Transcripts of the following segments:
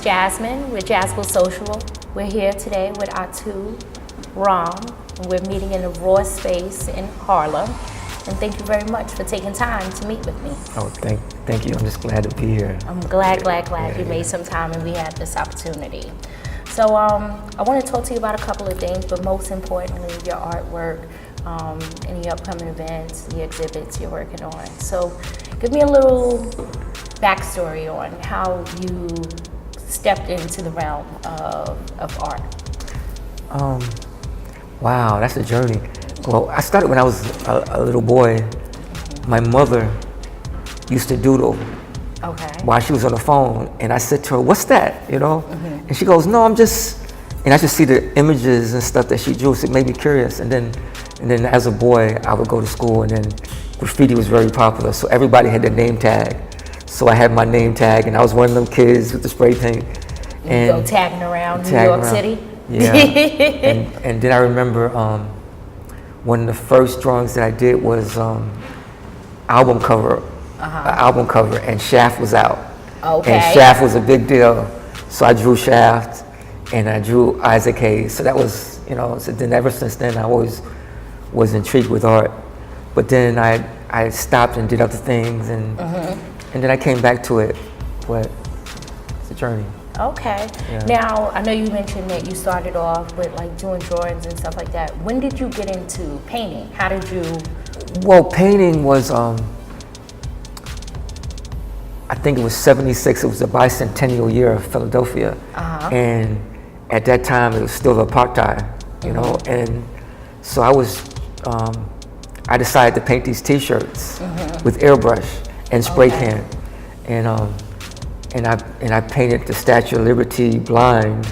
Jasmine with Jazzle Social. We're here today with Atu Ram, and we're meeting in a raw space in Harlem. And thank you very much for taking time to meet with me. Oh, thank you. I'm just glad to be here. I'm glad you made some time and we had this opportunity. So I want to talk to you about a couple of things, but most importantly, your artwork, any upcoming events, the exhibits you're working on. So give me a little backstory on how you stepped into the realm of art. Wow, that's a journey. Well, I started when I was a little boy. My mother used to doodle while she was on the phone, and I said to her, "What's that?" You know, and she goes, "No, I'm just," and I just see the images and stuff that she drew, so it made me curious. And then as a boy, I would go to school, and then graffiti was very popular, so everybody had their name tag. So I had my name tag, and I was one of them kids with the spray paint. And go tagging around New York City. Yeah, and then I remember one of the first drawings that I did was album cover, and Shaft was out. Okay. And Shaft was a big deal, so I drew Shaft, and I drew Isaac Hayes. So that was, so then ever since then I always was intrigued with art. But then I stopped and did other things, and then I came back to it. But it's a journey. Okay. Yeah. Now, I know you mentioned that you started off with like doing drawings and stuff like that. When did you get into painting? How did you? Well, painting was, I think it was '76. It was the bicentennial year of Philadelphia. And at that time it was still apartheid, and so I decided to paint these T-shirts with airbrush and spray can. And I painted the Statue of Liberty blind,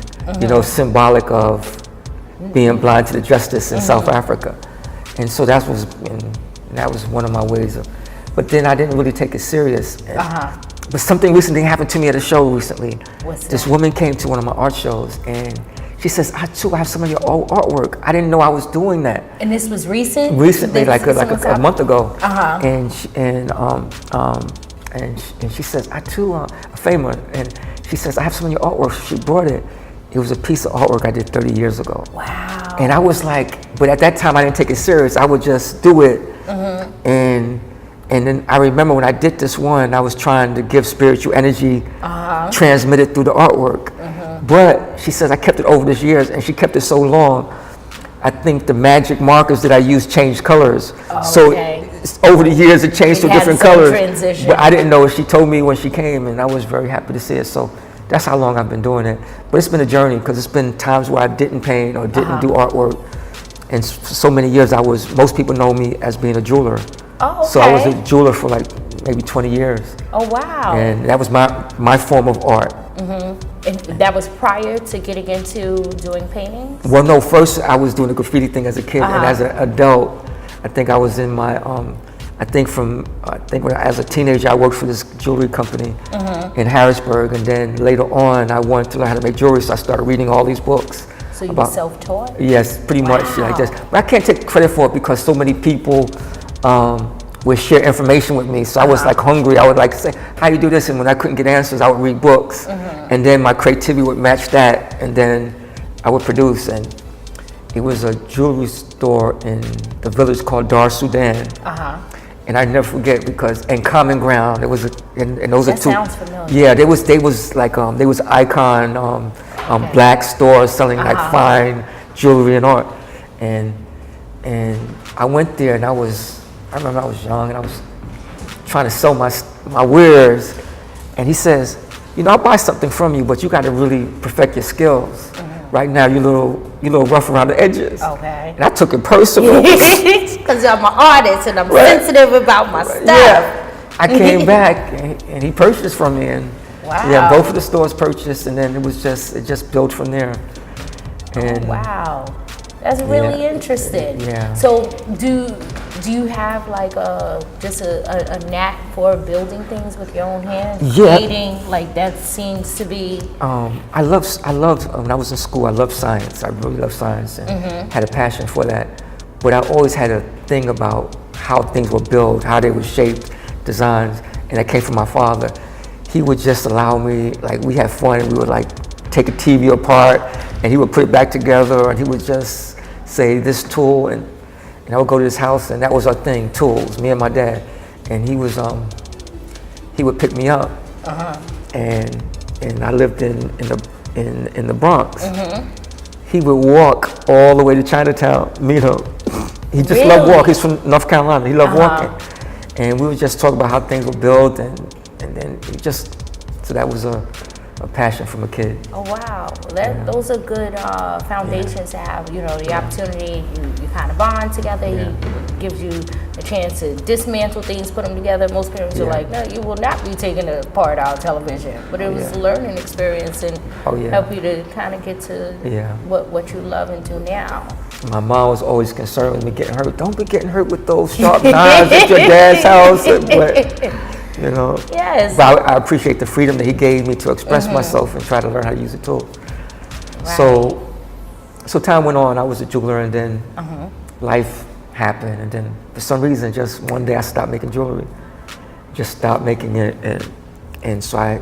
symbolic of being blind to the justice in South Africa. And so that was one of my ways of, but then I didn't really take it serious. But something recently happened to me at a show recently. What's this that? Woman came to one of my art shows, and she says, I have some of your old artwork. I didn't know I was doing that. And this was recent? Recently, like a month ago. And she says, Atu, a famer, and she says, I have some of your artwork. She brought it. It was a piece of artwork I did 30 years ago. Wow. And I was like, but at that time I didn't take it serious. I would just do it. And then I remember when I did this one, I was trying to give spiritual energy transmitted through the artwork. But she says I kept it over the years, and she kept it so long, I think the magic markers that I used changed colors. So over the years it changed to different colors. Transition. But I didn't know. She told me when she came, and I was very happy to see it. So that's how long I've been doing it. But it's been a journey, because it's been times where I didn't paint or didn't do artwork. And for so many years most people know me as being a jeweler. Oh, okay. So I was a jeweler for like maybe 20 years. Oh, wow. And that was my form of art. And that was prior to getting into doing paintings? Well, no, first I was doing the graffiti thing as a kid, and as an adult, I think I was in my, as a teenager I worked for this jewelry company in Harrisburg, and then later on I wanted to learn how to make jewelry, so I started reading all these books. So you were self-taught? Yes, pretty much like this. But I can't take credit for it because so many people would share information with me. So I was like hungry. I would like say, how you do this? And when I couldn't get answers, I would read books. And then my creativity would match that. And then I would produce. And it was a jewelry store in the village called Dar Sudan. And I never forget because, and Common Ground, it was, and those are two. That sounds familiar. Yeah, they was icon, black stores selling like fine jewelry and art. And I went there, and I remember I was young, and I was trying to sell my wares, and he says, I'll buy something from you, but you got to really perfect your skills. Right now, you're a little rough around the edges. Okay. And I took it personal. Because I'm an artist, and I'm sensitive about my stuff. Yeah. I came back, and he purchased from me, and both of the stores purchased, and then it just built from there. And wow. That's really interesting. Yeah. So do you have like just a knack for building things with your own hands? Yeah. Creating, like that seems to be. I loved when I was in school. I loved science. I really loved science and had a passion for that. But I always had a thing about how things were built, how they were shaped, designs, and that came from my father. he would just allow me, like we had fun, and we would like take a TV apart, and he would put it back together, and he would just say this tool, and I would go to his house, and that was our thing, tools, me and my dad. And he would pick me up, and I lived in the Bronx. He would walk all the way to Chinatown, meet him. He just loved walking. He's from North Carolina. He loved walking, and we would just talk about how things were built, and then so that was a passion from a kid. Oh wow, those are good foundations to have. You know, the opportunity, you kind of bond together. He gives you a chance to dismantle things, put them together. Most parents are like, no, you will not be taking apart our television. But it was a learning experience and help you to kind of get to what you love and do now. My mom was always concerned with me getting hurt. Don't be getting hurt with those sharp knives at your dad's house. But, you know, but I appreciate the freedom that he gave me to express myself and try to learn how to use a tool. Right. So time went on. I was a jeweler, and then life happened, and then for some reason, just one day I stopped making jewelry. Just stopped making it, and so I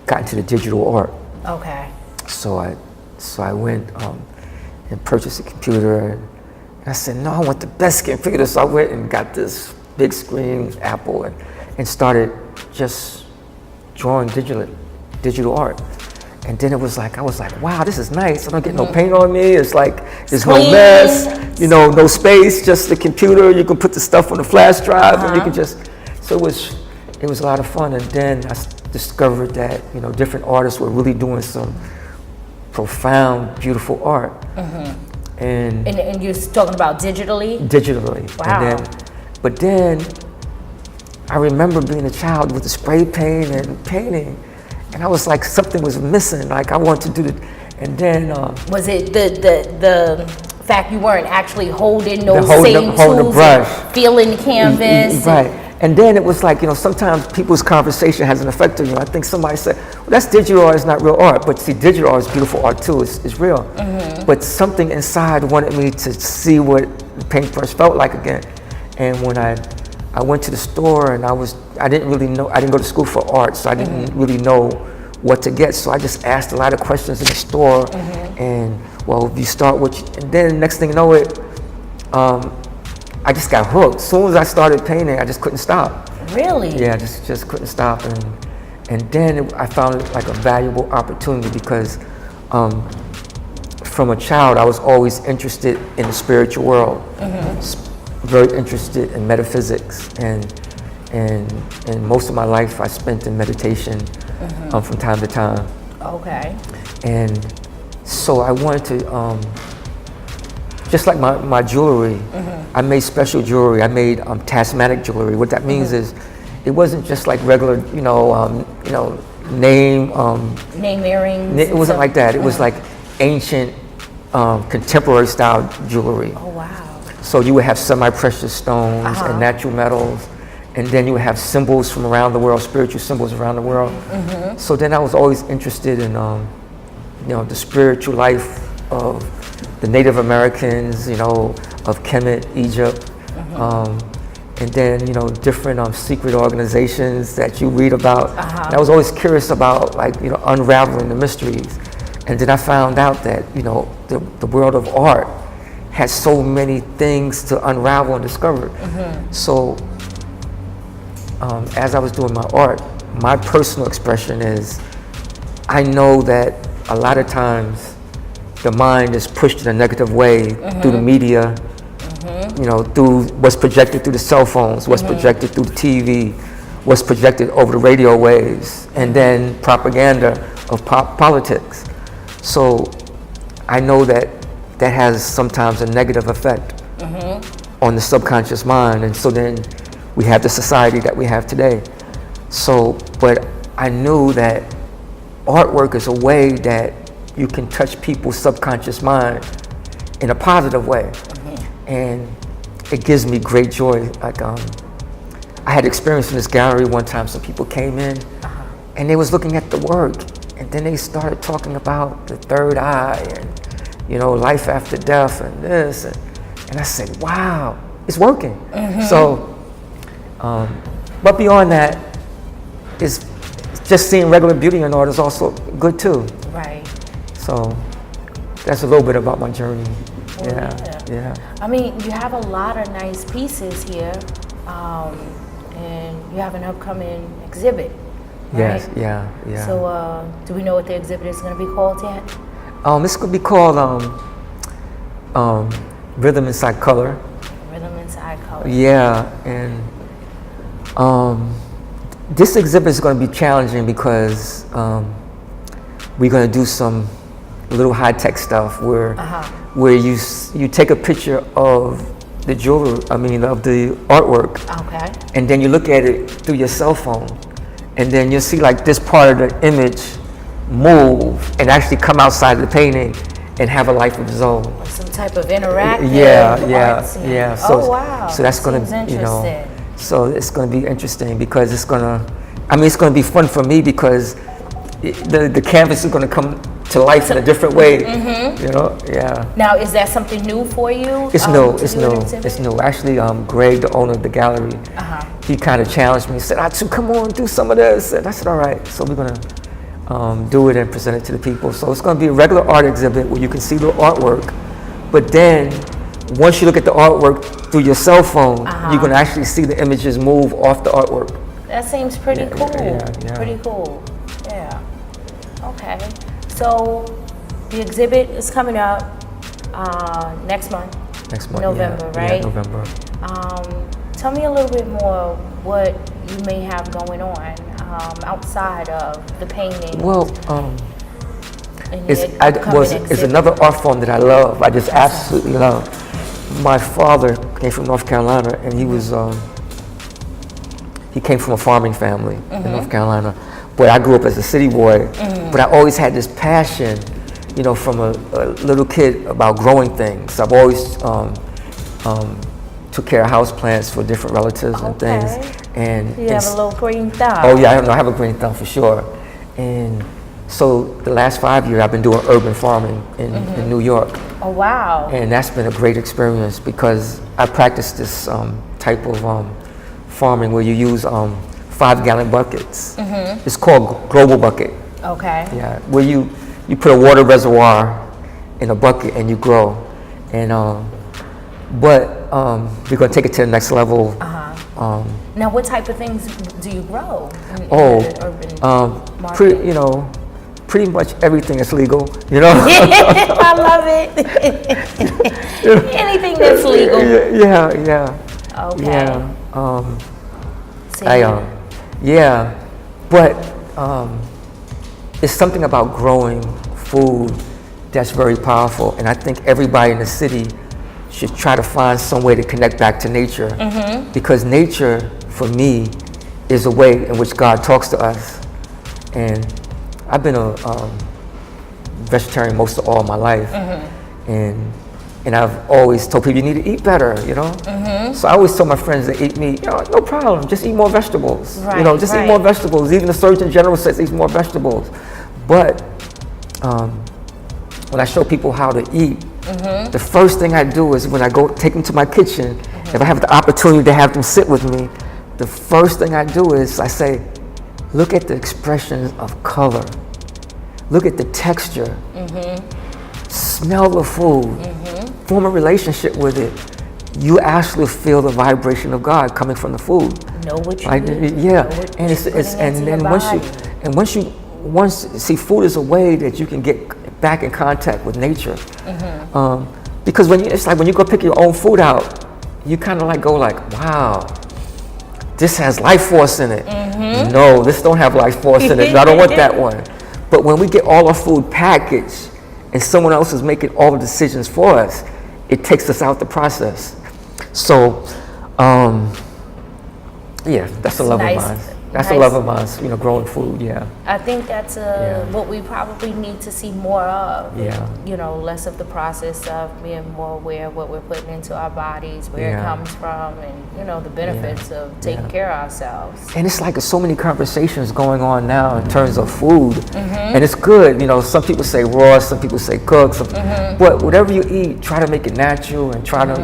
got into the digital art. Okay. So I went and purchased a computer, and I said, no, I want the best computer. So I went and got this big screen Apple and started just drawing digital art. And then it was like, I was like, wow, this is nice. I don't get no paint on me. It's like, there's no mess, you know, no space, just the computer. You can put the stuff on the flash drive and you can just, so it was a lot of fun. And then I discovered that, you know, different artists were really doing some profound, beautiful art. And you're talking about digitally? Digitally. Wow. But then I remember being a child with the spray paint and painting, and I was like, something was missing. Like I want to do it, and then was it the fact you weren't actually holding those holding the brush, feeling the canvas? Right. And then it was like, you know, sometimes people's conversation has an effect on you. I think somebody said, well, that's digital art, it's not real art. But see, digital art is beautiful art too, it's real. But something inside wanted me to see what the paintbrush felt like again. And when I went to the store, and I didn't really know, I didn't go to school for art, so I didn't really know what to get. So I just asked a lot of questions in the store, and well, you start with, and then next thing you know I just got hooked. As soon as I started painting, I just couldn't stop. Really? Yeah, just couldn't stop. And then I found it like a valuable opportunity because from a child, I was always interested in the spiritual world. Very interested in metaphysics, and most of my life I spent in meditation from time to time. Okay. And so I wanted to, just like my jewelry, I made special jewelry. I made talismanic jewelry. What that means is, it wasn't just like regular, name earrings. It wasn't like that. It was like ancient, contemporary style jewelry. Oh wow. So you would have semi-precious stones and natural metals, and then you would have symbols from around the world, spiritual symbols around the world. So then I was always interested in, the spiritual life of the Native Americans, of Kemet, Egypt, and then different secret organizations that you read about. And I was always curious about unraveling the mysteries, and then I found out that the world of art has so many things to unravel and discover. So as I was doing my art, my personal expression is, I know that a lot of times the mind is pushed in a negative way through the media, through what's projected through the cell phones, what's projected through the TV, what's projected over the radio waves, and then propaganda of politics. So I know that has sometimes a negative effect on the subconscious mind, and so then we have the society that we have today. So, but I knew that artwork is a way that you can touch people's subconscious mind in a positive way, and it gives me great joy. Like I had experience in this gallery one time. Some people came in, and they was looking at the work, and then they started talking about the third eye and life after death and this, and I said, wow, it's working. So, but beyond that, it's just seeing regular beauty in art is also good too. Right. So that's a little bit about my journey. Well, Yeah. I mean, you have a lot of nice pieces here, and you have an upcoming exhibit. Right? Yes, yeah. So, do we know what the exhibit is going to be called yet? This could be called Rhythm Inside Color. Rhythm Inside Color. Yeah, and this exhibit is going to be challenging because we're going to do some little high-tech stuff where you take a picture of the jewelry, of the artwork, Okay. and then you look at it through your cell phone, and then you'll see like this part of the image move and actually come outside of the painting and have a life of its own. Some type of interactive art scene. Yeah. So, oh, wow. So that's going Seems to, so it's going to be interesting because it's going to, it's going to be fun for me because the canvas is going to come to life in a different way. Yeah. Now, is that something new for you? It's new. It's new. Actually, Greg, the owner of the gallery, he kind of challenged me. He said, "Atu, come on, do some of this." And I said, "All right." So we're gonna do it and present it to the people. So it's gonna be a regular art exhibit where you can see the artwork, but then once you look at the artwork through your cell phone, you're gonna actually see the images move off the artwork. That seems pretty cool. Yeah. Pretty cool. Yeah. Okay. So the exhibit is coming up next month. November, right? Yeah, November. Tell me a little bit more what you may have going on outside of the painting. Well, it's another art form that I love. I just absolutely love. My father came from North Carolina, and he came from a farming family in North Carolina. But I grew up as a city boy, but I always had this passion, from a little kid about growing things. I've always took care of house plants for different relatives and things. And you have a little green thumb. Oh yeah, I have a green thumb for sure. And so the last 5 years I've been doing urban farming in New York. Oh wow. And that's been a great experience because I practice this type of farming where you use 5-gallon buckets. It's called global bucket. Okay. Yeah, where you put a water reservoir in a bucket and you grow. And but we're gonna take it to the next level. Now, what type of things do you grow? Pretty much everything that's legal. I love it. Anything that's legal. Yeah. Okay. Yeah. But it's something about growing food that's very powerful, and I think everybody in the city should try to find some way to connect back to nature, because nature, for me, is a way in which God talks to us. And I've been a vegetarian most of all my life, and I've always told people you need to eat better, So I always tell my friends that eat meat, no problem, just eat more vegetables. Right, eat more vegetables. Even the Surgeon General says eat more vegetables. But when I show people how to eat, the first thing I do is when I go take them to my kitchen, if I have the opportunity to have them sit with me, the first thing I do is I say, look at the expressions of color. Look at the texture. Smell the food. Form a relationship with it. You actually feel the vibration of God coming from the food. Know what you eat. Yeah, once food is a way that you can get back in contact with nature. Because when you go pick your own food out, you kind of go wow, this has life force in it. No, this don't have life force in it. I don't want that one. But when we get all our food packaged and someone else is making all the decisions for us, it takes us out the process. So, that's a love of mine. That's a love of mine, growing food, I think that's what we probably need to see more of. Less of the process of being more aware of what we're putting into our bodies, where it comes from, and, the benefits of taking care of ourselves. And it's like there's so many conversations going on now in terms of food. And it's good, some people say raw, some people say cooked, but whatever you eat, try to make it natural and try to,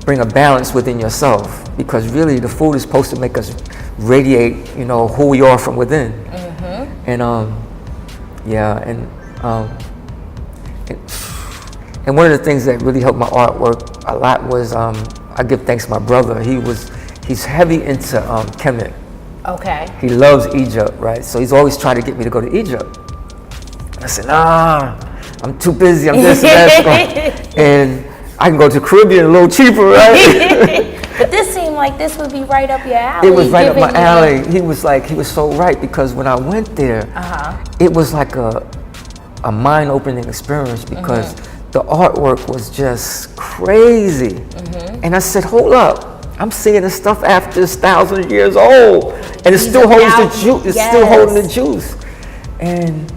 bring a balance within yourself, because really the food is supposed to make us radiate, you know, who we are from within. And yeah, and one of the things that really helped my artwork a lot was I give thanks to my brother. He's heavy into Kemet. Okay. He loves Egypt, right? So he's always trying to get me to go to Egypt. I said, nah, I'm too busy. I'm this and that. And I can go to the Caribbean a little cheaper, right? But this seemed like this would be right up your alley. It was right up my alley. He was so right, because when I went there, it was like a mind-opening experience, because the artwork was just crazy. And I said, hold up. I'm seeing this stuff after it's thousands of years old, and it still holds the juice. It's still holding the juice, and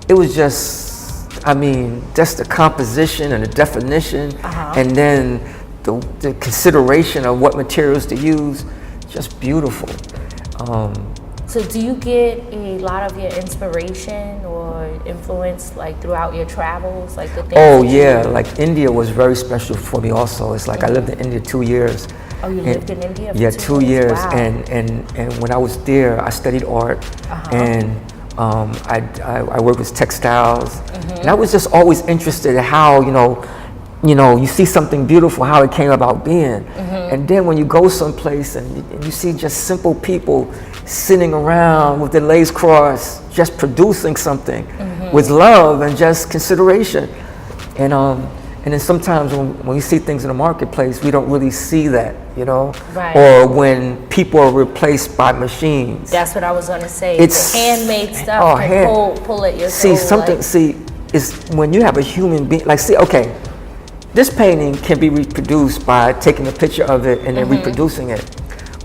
it was just, I mean, just the composition and the definition, and then the consideration of what materials to use, just beautiful. So do you get a lot of your inspiration or influence like throughout your travels, like the things? Oh yeah, like India was very special for me also. It's like I lived in India 2 years. Oh, you lived in India for yeah, 2 years. Wow. And when I was there, I studied art, and I worked with textiles, and I was just always interested in how, you see something beautiful, how it came about being. And then when you go someplace and you see just simple people sitting around with their legs crossed, just producing something with love and just consideration. And then sometimes when we see things in the marketplace, we don't really see that, Right. Or when people are replaced by machines. That's what I was gonna say. It's the handmade stuff can pull at your soul. It's when you have a human being, like, okay, this painting can be reproduced by taking a picture of it and then reproducing it.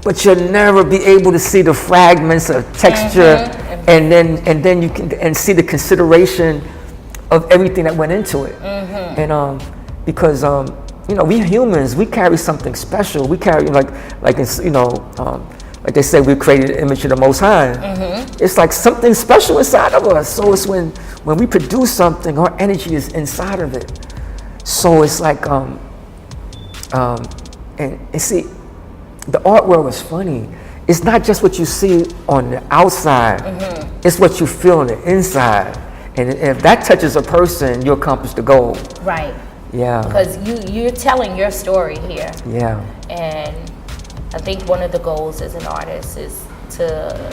But you'll never be able to see the fragments of texture, and then you can see the consideration of everything that went into it. And because we humans, we carry something special. We carry like they say, we created the image of the Most High. It's like something special inside of us. So it's when we produce something, our energy is inside of it. So it's like and see, the art world is funny. It's not just what you see on the outside, it's what you feel on the inside. And if that touches a person, you accomplish the goal. Right. Yeah. Because you're telling your story here. Yeah. And I think one of the goals as an artist is to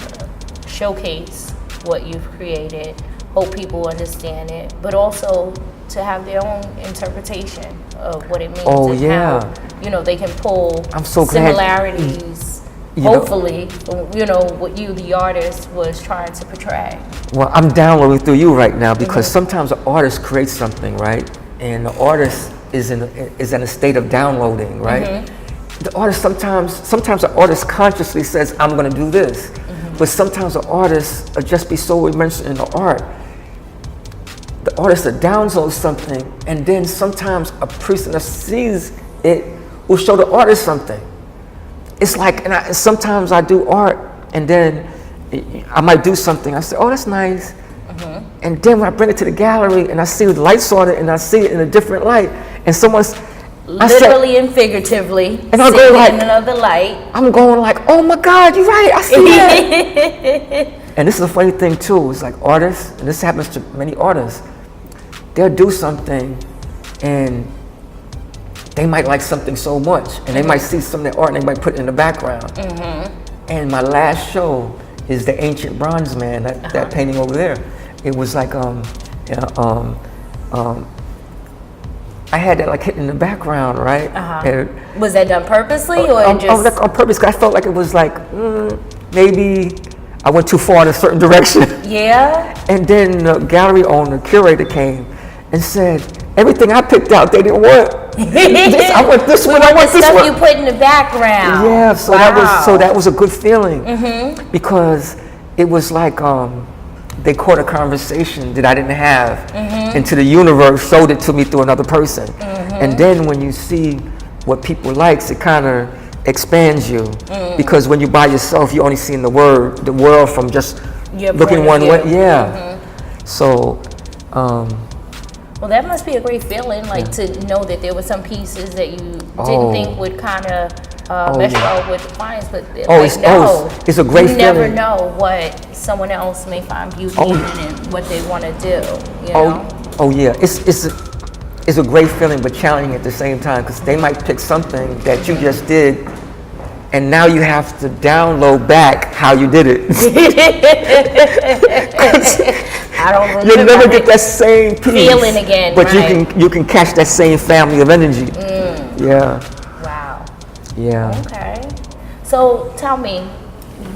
showcase what you've created, hope people understand it, but also to have their own interpretation of what it means. Oh, and yeah. how, they can pull I'm so glad. similarities, hopefully, what you, the artist, was trying to portray. Well, I'm downloading through you right now, because sometimes an artist creates something, right? And the artist is in a state of downloading, right? The artist sometimes the artist consciously says, I'm gonna do this. But sometimes the artist will just be so immersed in the art. The artist will download something, and then sometimes a person that sees it will show the artist something. It's like, and sometimes I do art, and then I might do something. I say, oh, that's nice. And then when I bring it to the gallery and I see the lights on it and I see it in a different light, and someone's literally and figuratively, and I go like, in another light. I'm going like, oh my God, you're right, I see that. And this is a funny thing too. It's like artists, and this happens to many artists. They'll do something, and they might like something so much, and they might see some of their art, and they might put it in the background. And my last show is the ancient bronze man, that painting over there. It was like, I had that like hidden in the background, right? Was that done purposely, or just? Like on purpose, 'cause I felt like it was like, maybe I went too far in a certain direction. Yeah. And then the gallery owner, curator came and said, everything I picked out, they didn't want. I want this one, I want this one. Stuff you put in the background. Yeah, so that was a good feeling, because it was like they caught a conversation that I didn't have into the universe, showed it to me through another person. And then when you see what people likes, it kind of expands you, because when you're by yourself, you're only seeing the world from just looking one way. Yeah. So. Well, that must be a great feeling, like to know that there were some pieces that you didn't think would kind of mesh with the clients, but it's a great you feeling. never know what someone else may find beauty in and what they want to do. You know? Oh yeah, it's a great feeling, but challenging at the same time, because they might pick something that you just did, and now you have to download back how you did it. I don't remember. You'll never get that same piece feeling again, but right. you can catch that same family of energy. Yeah. Wow. Yeah. Okay. So tell me,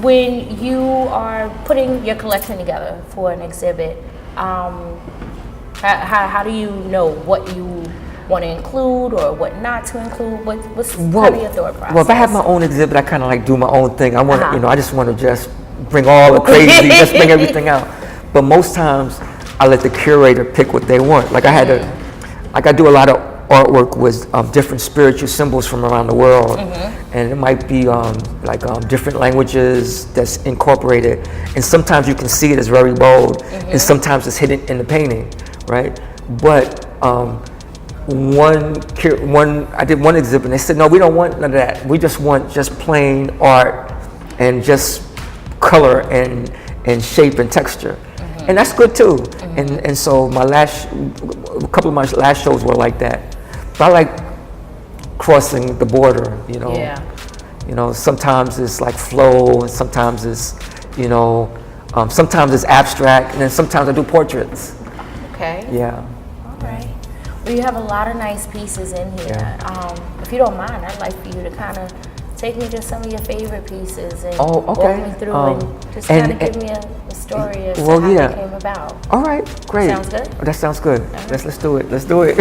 when you are putting your collection together for an exhibit, how do you know what you want to include or what not to include? What's kind of your thought process? Well, if I have my own exhibit, I kind of like do my own thing. I want to, I just want to just bring all the crazy, just bring everything out. But most times, I let the curator pick what they want. Like I do a lot of artwork with different spiritual symbols from around the world, and it might be different languages that's incorporated. And sometimes you can see it as very bold, and sometimes it's hidden in the painting, right? But I did one exhibit, and they said, no, we don't want none of that. We just want just plain art and just color and shape and texture. And that's good too. And so a couple of my last shows were like that. But I like crossing the border, you know. Yeah. You know, sometimes it's like flow, and sometimes it's, sometimes it's abstract, and then sometimes I do portraits. Okay. Yeah. All right. Well, you have a lot of nice pieces in here. Yeah. If you don't mind, I'd like for you to kind of take me to some of your favorite pieces and Oh, okay. walk me through and just kind of give me a story as to how it came about. All right, great. Sounds good? That sounds good. Right. Let's do it.